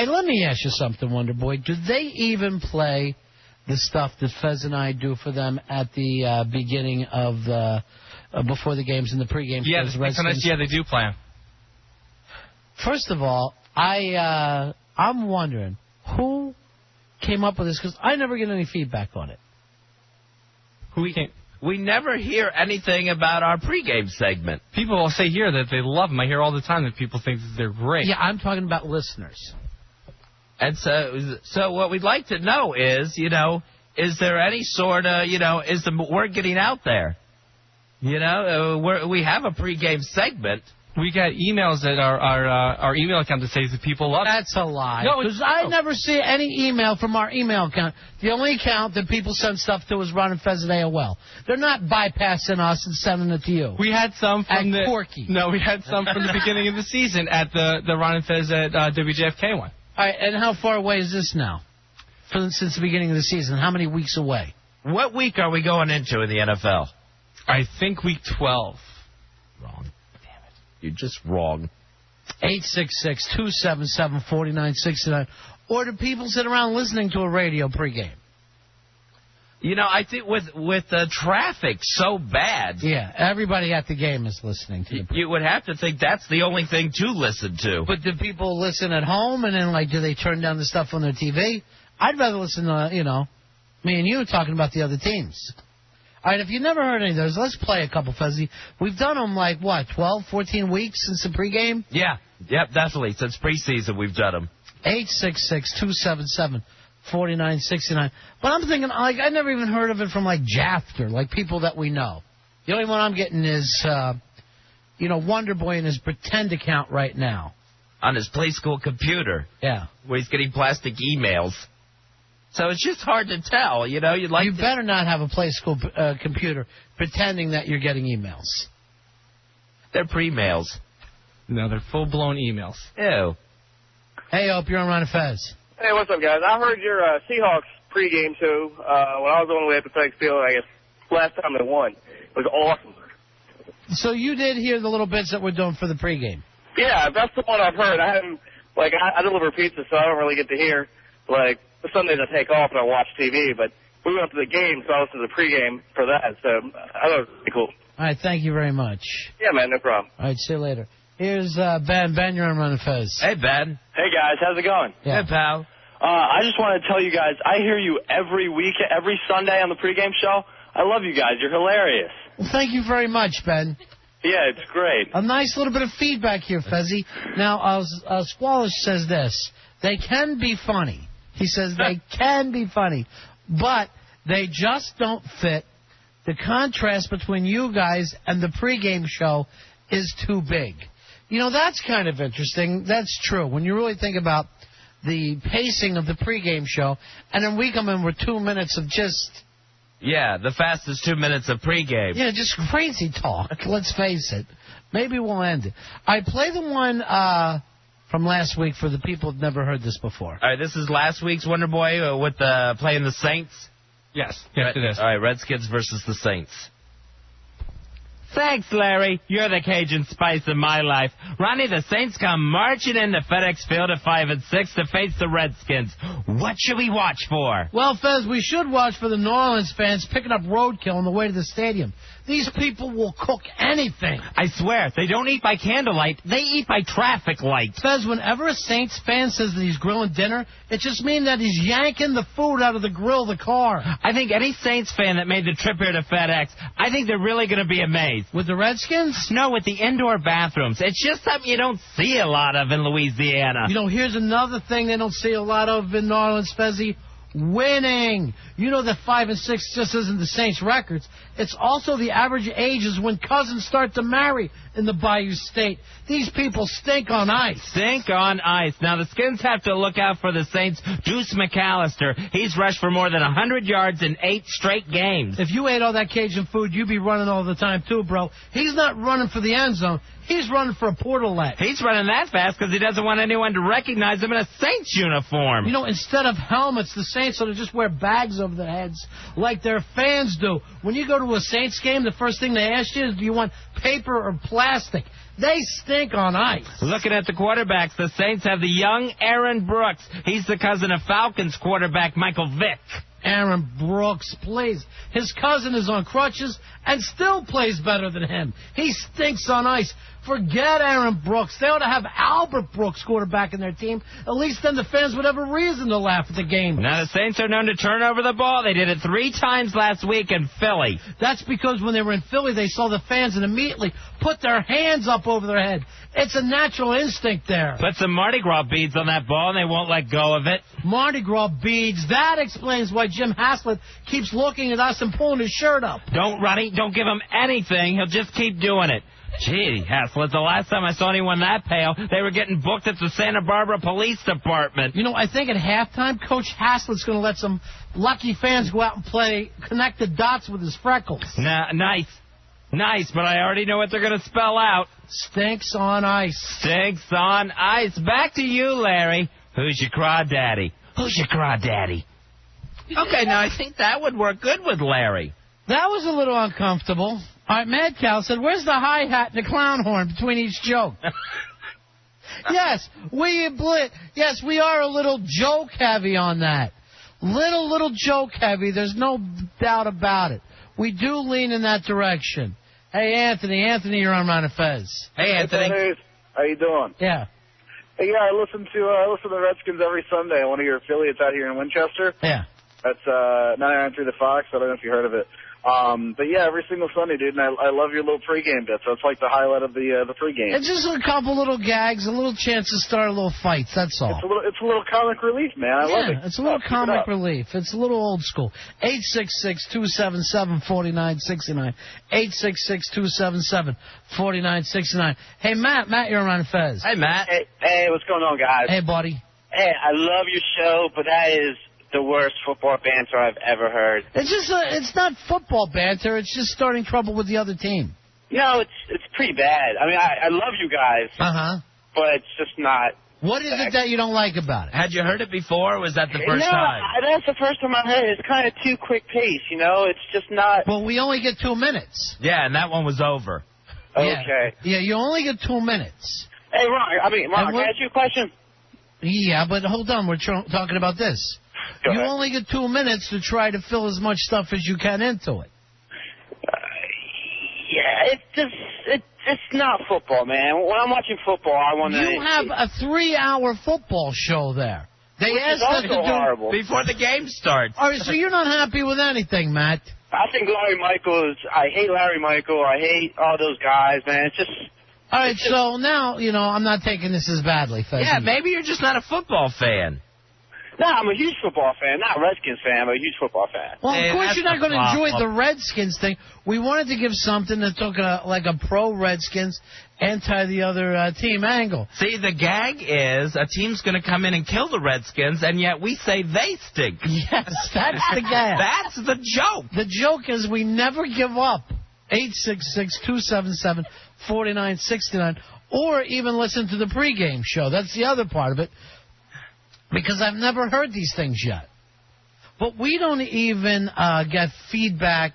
Hey, let me ask you something, Wonder Boy. Do they even play the stuff that Fez and I do for them at the beginning of the before the games and the pregame? Yeah, they do play them. First of all, I'm wondering who came up with this, because I never get any feedback on it. We never hear anything about our pregame segment. People will say here that they love them. I hear all the time that people think that they're great. Yeah, I'm talking about listeners. And so what we'd like to know is, is there any sort of, is the word getting out there? We have a pregame segment. We got emails at our email account that says that people love it. That's a lie. No, because I never see any email from our email account. The only account that people send stuff to is Ron and Fez at AOL. They're not bypassing us and sending it to you. We had some from Corky. No, we had some from the beginning of the season at the Ron and Fez at WJFK one. All right, and how far away is this now? Since the beginning of the season, how many weeks away? What week are we going into in the NFL? I think week 12. Wrong. You're just wrong. 866-277-4969. Or do people sit around listening to a radio pregame? I think with the traffic so bad. Yeah, everybody at the game is listening to You would have to think that's the only thing to listen to. But do people listen at home, and then, do they turn down the stuff on their TV? I'd rather listen to, me and you talking about the other teams. All right, if you've never heard any of those, let's play a couple, Fezzy. We've done them 12, 14 weeks since the pregame? Yeah, definitely. Since preseason, we've done them. 866-277-4969. But I'm thinking, I never even heard of it from, Jafter, people that we know. The only one I'm getting is, Wonder Boy in his pretend account right now. On his play school computer. Yeah. Where he's getting plastic emails. So it's just hard to tell, You better not have a play school computer pretending that you're getting emails. They're pre-mails. No, they're full-blown emails. Ew. Hey, Hope, you're on Ron and Fez. Hey, what's up, guys? I heard your Seahawks pregame, too, when I was on the way up to FedEx Field, I guess, last time they won. It was awesome. So you did hear the little bits that we're doing for the pregame? Yeah, that's the one I've heard. I haven't, I deliver pizza, so I don't really get to hear, the Sundays I take off and I watch TV, but we went up to the game, so I listened to the pregame for that, so I thought it was pretty cool. All right, thank you very much. Yeah, man, no problem. All right, see you later. Here's Ben. Ben, you're on Ron and Fez. Hey, Ben. Hey, guys, how's it going? Yeah. Hey, pal. I just want to tell you guys, I hear you every week, every Sunday on the pregame show. I love you guys. You're hilarious. Well, thank you very much, Ben. Yeah, it's great. A nice little bit of feedback here, Fezzy. Now, Squalish says this. They can be funny. He says they can be funny, but they just don't fit. The contrast between you guys and the pregame show is too big. That's kind of interesting. That's true. When you really think about the pacing of the pregame show, and then we come in with 2 minutes of just... Yeah, the fastest 2 minutes of pregame. Yeah, just crazy talk. Let's face it. Maybe we'll end it. I play the one from last week for the people who've never heard this before. All right, this is last week's Wonder Boy with playing the Saints? Yes, it is. All right, Redskins versus the Saints. Thanks, Larry. You're the Cajun spice of my life. Ronnie, the Saints come marching into FedEx Field at 5-6 to face the Redskins. What should we watch for? Well, Fez, we should watch for the New Orleans fans picking up roadkill on the way to the stadium. These people will cook anything. I swear, they don't eat by candlelight. They eat by traffic light. Fez, whenever a Saints fan says that he's grilling dinner, it just means that he's yanking the food out of the grill of the car. I think any Saints fan that made the trip here to FedEx, I think they're really going to be amazed. With the Redskins? No, with the indoor bathrooms. It's just something you don't see a lot of in Louisiana. Here's another thing they don't see a lot of in New Orleans, Fezzy. Winning. That 5-6 just isn't the Saints' records. It's also the average ages when cousins start to marry in the Bayou State. These people stink on ice. Stink on ice. Now, the Skins have to look out for the Saints' Deuce McAllister. He's rushed for more than 100 yards in 8 straight games. If you ate all that Cajun food, you'd be running all the time, too, bro. He's not running for the end zone. He's running for a portalet. He's running that fast because he doesn't want anyone to recognize him in a Saints uniform. You know, instead of helmets, the Saints ought to just wear bags over their heads like their fans do. When you go to a Saints game, the first thing they ask you is, do you want paper or plastic? They stink on ice. Looking at the quarterbacks, the Saints have the young Aaron Brooks. He's the cousin of Falcons quarterback Michael Vick. Aaron Brooks, please. His cousin is on crutches and still plays better than him. He stinks on ice. Forget Aaron Brooks. They ought to have Albert Brooks quarterback in their team. At least then the fans would have a reason to laugh at the game. Now the Saints are known to turn over the ball. They did it 3 times last week in Philly. That's because when they were in Philly, they saw the fans and immediately put their hands up over their head. It's a natural instinct there. Put some Mardi Gras beads on that ball and they won't let go of it. Mardi Gras beads. That explains why Jim Haslett keeps looking at us and pulling his shirt up. Don't, Ronnie. Don't give him anything. He'll just keep doing it. Gee, Haslett, the last time I saw anyone that pale, they were getting booked at the Santa Barbara Police Department. You know, I think at halftime, Coach Haslett's going to let some lucky fans go out and play connect the dots with his freckles. Nah, nice. Nice, but I already know what they're going to spell out. Stinks on ice. Stinks on ice. Back to you, Larry. Who's your crawdaddy? Who's your crawdaddy? Okay, now I think that would work good with Larry. That was a little uncomfortable. All right, Mad Cal said, where's the hi-hat and the clown horn between each joke? Yes, we are a little joke-heavy on that. Little joke-heavy. There's no doubt about it. We do lean in that direction. Hey, Anthony. Anthony, you're on Ron and Fez. Hey, Anthony. Hey, how you doing? Yeah. Hey, yeah, I listen to the Redskins every Sunday. One of your affiliates out here in Winchester. Yeah. That's 993 The Fox. I don't know if you heard of it. But yeah, every single Sunday, dude, and I love your little pregame bit. So it's like the highlight of the pregame. It's just a couple little gags, a little chance to start a little fights. That's all. It's a little comic relief, man. I love it. It's a little comic relief. It's a little old school. 866-277-4969. 866-277-4969. Hey, Matt, you're on Fez. Hey, Matt. Hey, what's going on, guys? Hey, buddy. Hey, I love your show, but that is the worst football banter I've ever heard. It's not football banter. It's just starting trouble with the other team. No, it's pretty bad. I mean, I love you guys. But it's just not. What is it that you don't like about it? Had you heard it before, or was that the first time? No, that's the first time I heard it. It's kind of too quick pace, you know? It's just not. Well, we only get 2 minutes. Yeah, and that one was over. Okay. Yeah, you only get 2 minutes. Hey, Ron, can I ask you a question? Yeah, but hold on. We're talking about this. Go you ahead. only get 2 minutes to try to fill as much stuff as you can into it. Yeah, it's not football, man. When I'm watching football, I want to. You have a 3-hour football show there. They asked us to do horrible. Before the game starts. All right, so you're not happy with anything, Matt. I think Larry Michael I hate Larry Michael. I hate all those guys, man. It's just. All right, so now, I'm not taking this as badly, Fezzi. Yeah, maybe you're just not a football fan. No, I'm a huge football fan. Not a Redskins fan, but a huge football fan. Well, Hey, of course that's you're not the going to enjoy the problem. Redskins thing. We wanted to give something that took like a pro-Redskins, anti the other team angle. See, the gag is a team's going to come in and kill the Redskins, and yet we say they stink. Yes, that's the gag. That's the joke. The joke is we never give up. 866-277-4969. Or even listen to the pregame show. That's the other part of it. Because I've never heard these things yet. But we don't even get feedback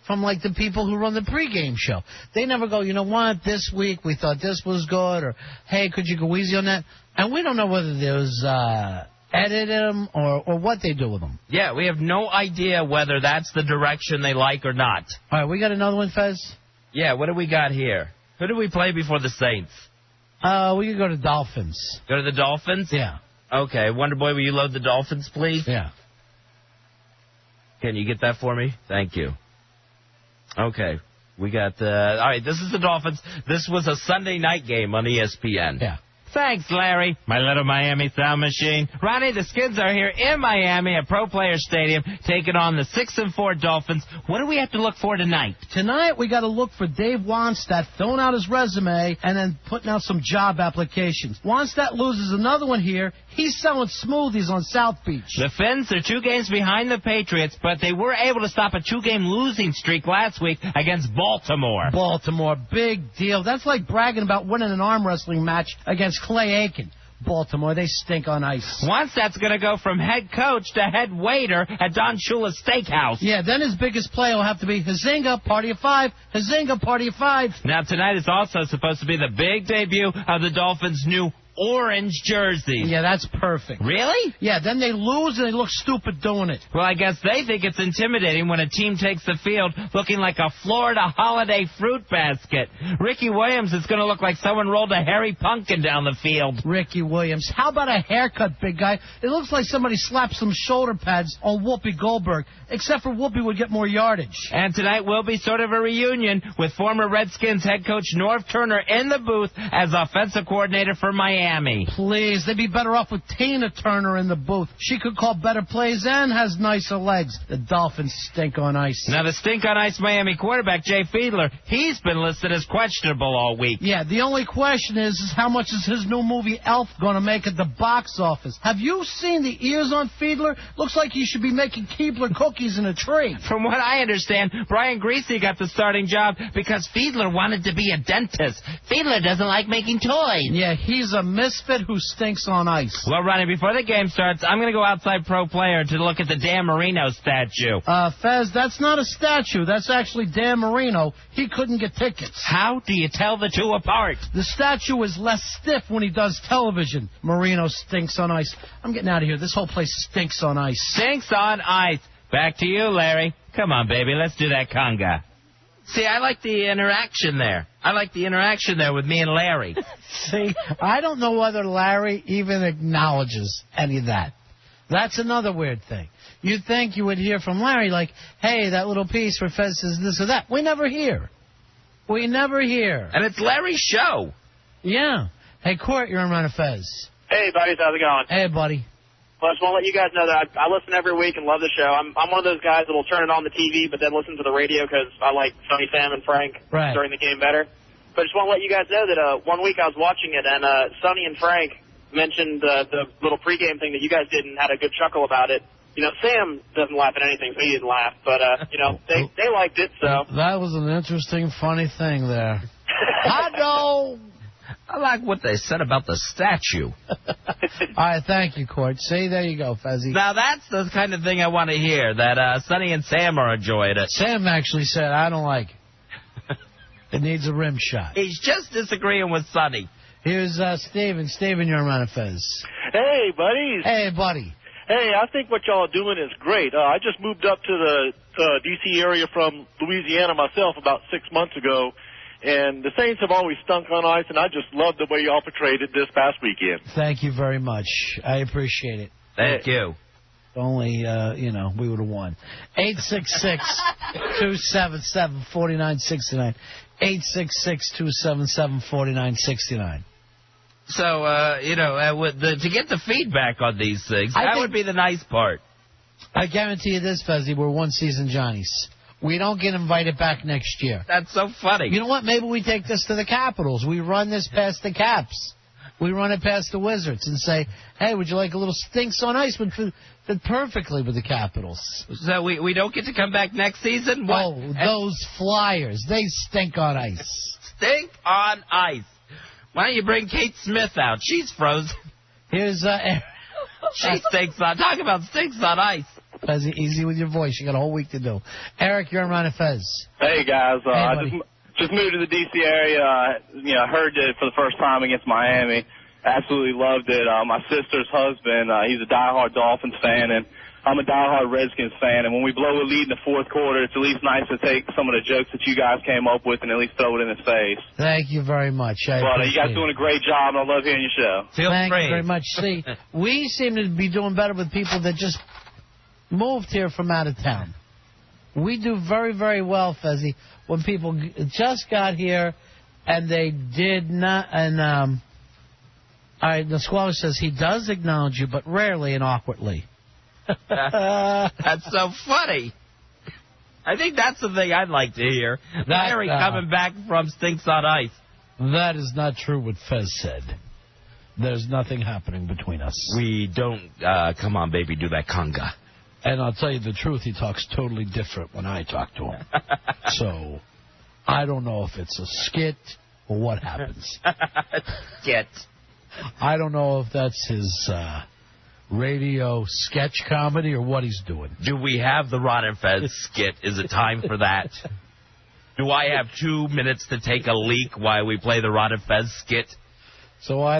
from, like, the people who run the pregame show. They never go, you know what, this week we thought this was good, or, hey, could you go easy on that? And we don't know whether there's edit them or what they do with them. Yeah, we have no idea whether that's the direction they like or not. All right, we got another one, Fez? Yeah, what do we got here? Who do we play before the Saints? We could go to Dolphins. Go to the Dolphins? Yeah. Okay, Wonder Boy, will you load the Dolphins, please? Yeah. Can you get that for me? Thank you. Okay, we got all right, this is the Dolphins. This was a Sunday night game on ESPN. Yeah. Thanks, Larry, my little Miami sound machine. Ronnie, the Skins are here in Miami at Pro Player Stadium taking on the 6-4 Dolphins. What do we have to look for tonight? Tonight, we got to look for Dave Wannstedt filling out his resume and then putting out some job applications. Wannstedt loses another one here. He's selling smoothies on South Beach. The Finns are 2 games behind the Patriots, but they were able to stop a 2-game losing streak last week against Baltimore. Baltimore, big deal. That's like bragging about winning an arm wrestling match against Clay Aiken. Baltimore, they stink on ice. Once that's going to go from head coach to head waiter at Don Shula's Steakhouse. Yeah, then his biggest play will have to be Hazinga, party of 5. Hazinga, party of 5. Now, tonight is also supposed to be the big debut of the Dolphins' new orange jersey. Yeah, that's perfect. Really? Yeah, then they lose and they look stupid doing it. Well, I guess they think it's intimidating when a team takes the field looking like a Florida holiday fruit basket. Ricky Williams is going to look like someone rolled a hairy pumpkin down the field. Ricky Williams. How about a haircut, big guy? It looks like somebody slapped some shoulder pads on Whoopi Goldberg, except for Whoopi would get more yardage. And tonight will be sort of a reunion with former Redskins head coach Norv Turner in the booth as offensive coordinator for Miami. Please, they'd be better off with Tina Turner in the booth. She could call better plays and has nicer legs. The Dolphins stink on ice. Now, the stink on ice Miami quarterback, Jay Fiedler, he's been listed as questionable all week. Yeah, the only question is how much is his new movie Elf going to make at the box office? Have you seen the ears on Fiedler? Looks like he should be making Keebler cookies in a tree. From what I understand, Brian Greasy got the starting job because Fiedler wanted to be a dentist. Fiedler doesn't like making toys. Yeah, he's a misfit who stinks on ice. Well, Ronnie, before the game starts, I'm going to go outside Pro Player to look at the Dan Marino statue. Fez, that's not a statue. That's actually Dan Marino. He couldn't get tickets. How do you tell the two apart? The statue is less stiff when he does television. Marino stinks on ice. I'm getting out of here. This whole place stinks on ice. Stinks on ice. Back to you, Larry. Come on, baby. Let's do that conga. See, I like the interaction there. I like the interaction there with me and Larry. See, I don't know whether Larry even acknowledges any of that. That's another weird thing. You'd think you would hear from Larry like, hey, that little piece where Fez says this or that. We never hear. We never hear. And it's Larry's show. Yeah. Hey, Court, you're on Run of Fez. Hey, buddies, how's it going? Hey, buddy. Well, I just want to let you guys know that I listen every week and love the show. I'm one of those guys that will turn it on the TV but then listen to the radio because I like Sonny, Sam, and Frank during the game better. But I just want to let you guys know that one week I was watching it and Sonny and Frank mentioned the little pregame thing that you guys did and had a good chuckle about it. You know, Sam doesn't laugh at anything, so he didn't laugh. But, you know, they liked it, so. That was an interesting, funny thing there. I know. I like what they said about the statue. All right, thank you, Court. See, there you go, Fezzy. Now, that's the kind of thing I want to hear, that Sonny and Sam are enjoying it. Sam actually said, I don't like it. It needs a rim shot. He's just disagreeing with Sonny. Here's Steven. Steven, you're on Fez. Hey, buddies. Hey, buddy. Hey, I think what y'all are doing is great. I just moved up to the D.C. area from Louisiana myself about 6 months ago, and the Saints have always stunk on ice, and I just love the way y'all portrayed it this past weekend. Thank you very much. I appreciate it. Thank you. Only, we would have won. 866-277-4969. 866-277-4969. So, to get the feedback on these things, that would be the nice part. I guarantee you this, Fezzy, we're one-season Johnnies. We don't get invited back next year. That's so funny. You know what? Maybe we take this to the Capitals. We run this past the Caps. We run it past the Wizards and say, hey, would you like a little stinks on ice? Would fit perfectly with the Capitals. So we don't get to come back next season? What? Oh, those Flyers. They stink on ice. Stink on ice. Why don't you bring Kate Smith out? She's frozen. Here's she stinks on. Talk about stinks on ice. Fez, easy with your voice. You got a whole week to do. Eric, you're on Ron and Fez. Hey guys, Hey, I just moved to the D.C. area. I heard it for the first time against Miami. Absolutely loved it. My sister's husband, he's a diehard Dolphins fan, and I'm a diehard Redskins fan. And when we blow a lead in the fourth quarter, it's at least nice to take some of the jokes that you guys came up with and at least throw it in his face. Thank you very much. You guys doing a great job, and I love hearing your show. Thank you very much. See, we seem to be doing better with people that just moved here from out of town. We do very, very well, Fezzy, when people just got here and they did not, and All right, the Squalor says he does acknowledge you, but rarely and awkwardly. That's so funny. I think that's the thing I'd like to hear. Larry coming back from Stinks on Ice. That is not true what Fez said. There's nothing happening between us. We don't, come on, baby, do that conga. And I'll tell you the truth, he talks totally different when I talk to him. So, I don't know if it's a skit or what happens. Skit. I don't know if that's his radio sketch comedy or what he's doing. Do we have the Ron and Fez skit? Is it time for that? Do I have 2 minutes to take a leak while we play the Ron and Fez skit? So I